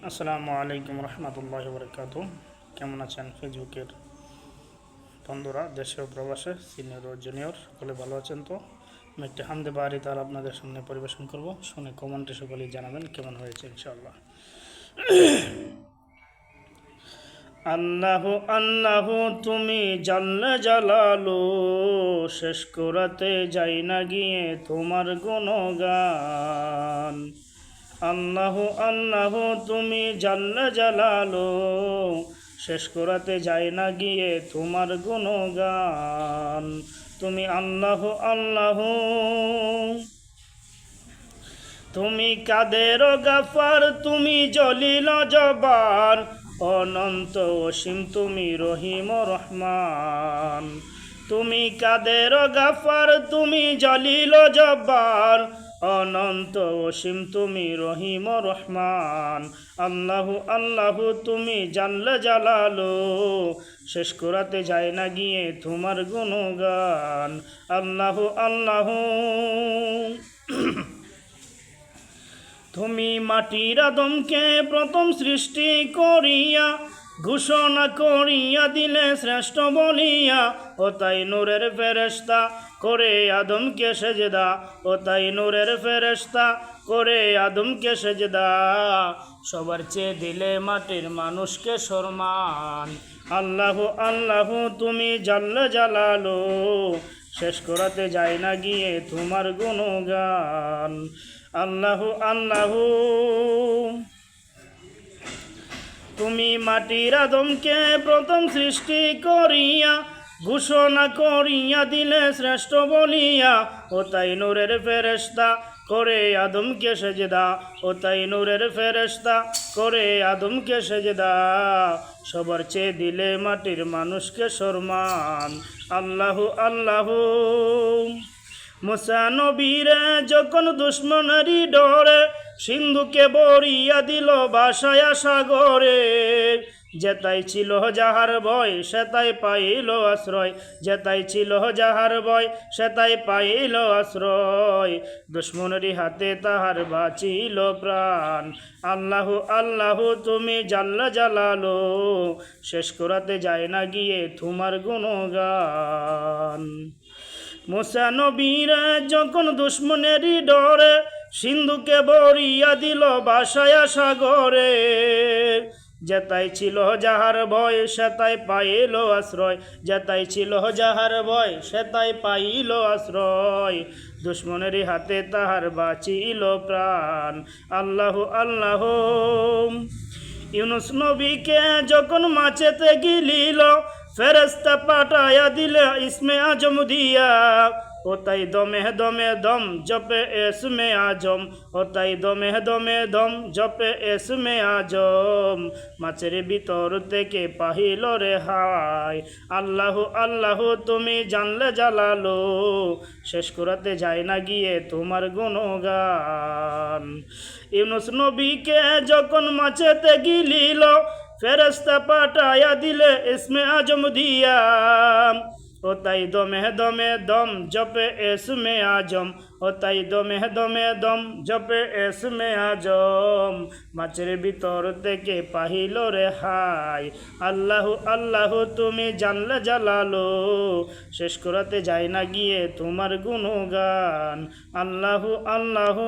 আসসালামু আলাইকুম রহমতুল্লাহ বরকাত। কেমন আছেন ফেসবুকের বন্ধুরা, দেশে ও প্রবাসে, সিনিয়র ও জুনিয়র সকলে ভালো আছেন? তো আমি একটি হামদে বাড়ি তার আপনাদের সামনে পরিবেশন করব, শুনে কমেন্টে সকলেই জানাবেন কেমন হয়েছে ইনশাআল্লাহ। আল্লাহু আল্লাহু তুমি জাল্লে জালালু, শেষ করাতে যাই না গিয়ে তোমার গুণগান। আল্লাহু আল্লাহু তুমি জাল্লে জালালু, শেষ করাতে যাই না গিয়ে তোমার গুণগান। তুমি আল্লাহু আল্লাহু, তুমি কাদের গাফার, তুমি জলিল জবার, অনন্ত অসীম তুমি রহিম রহমান। তুমি কাদের গাফার, তুমি জলিল জব্বার, অনন্ত অসীম তুমি রহিম রহমান। আল্লাহু আল্লাহু তুমি জাল্লে জালালু, শেষ করাতে যায় না গিয়ে তোমার গুণগান। আল্লাহু আল্লাহু তুমি মাটির আদমকে প্রথম সৃষ্টি করিয়া ঘোষণা করিয়া দিলে শ্রেষ্ঠ বলিয়া, ও তাই নূরের ফেরেশতা করে আদমকে সেজদা, ও তাই নূরের ফেরেশতা করে আদমকে সেজদা। সবার চেয়ে দিলে মাটির মানুষকে সম্মান। আল্লাহু আল্লাহু তুমি জাল্লে জালালু, শেষ করাতে যায় না গিয়ে তোমার গুণগান। আল্লাহু আল্লাহু তুমি মাটির আদমকে প্রথম সৃষ্টি করিয়া ঘোষণা করিয়া দিলে শ্রেষ্ঠ বলিয়া, ও তাই নূরের ফেরেশতা করে আদমকে সেজদা, ও তাই নূরের ফেরেশতা করে আদমকে সেজদা। সবার চেয়ে দিলে মাটির মানুষকে সম্মান। আল্লাহু আল্লাহু মুসা নবীরে যখন দুশ্মনেরই ডরে সিন্ধুকে বরিয়া দিল ভাসায়া সাগরে, যেতাই ছিল যাহার ভয় সেতাই পাইল আশ্রয়, যেতাই ছিল যাহার ভয় সেতাই পাইল আশ্রয়। দুশ্মনেরই হাতে তাহার বাঁচিল প্রাণ। আল্লাহু আল্লাহু তুমি জাল্লে জালালু, শেষ করাতে যায় না গিয়ে তোমার গুণগান। মুসা নবীরা যখন দুশ্মনেরই ডরে সিন্ধুকে বরিয়া দিল ভাসায়া সাগরে, যেতাই ছিল যাহার ভয় সেতাই পাইল আশ্রয়, যেতাই ছিল যাহার ভয় সেতাই পাইল আশ্রয়। দুশ্মনেরই হাতে তাহার বাঁচিল প্রাণ। আল্লাহু আল্লাহু ইউনুস নবীকে যখন মাছেতে গিলিল ফেরেশতা পাঠায়া দিলে ইসমে আজম দিয়া, ও তাই দমে দমে দম জপে এসমে আজম, ও তাই দমে দমে দম জপে এসমে আজম। মাছের ভিতর থেকে পাহিল রেহাই। আল্লাহু আল্লাহু তুমি জানলে জালালু, শেষ করাতে যায় না গিয়ে তোমার গুণগান। ইউনুস নবীকে যখন মাছেতে গিলিল ফেরেশতা পাঠায়া দিলে ইসমে আজম দিয়া, ও তাই দমে দমে দম জপে এসমে আজম, ও তাই দমে দমে দম জপে এসমে আজম। মাছের ভিতর থেকে পাহিল রেহাই। আল্লাহু আল্লাহু তুমি জানলে জালালু, শেষ করাতে যায় না গিয়ে তোমার গুণগান। আল্লাহু আল্লাহু।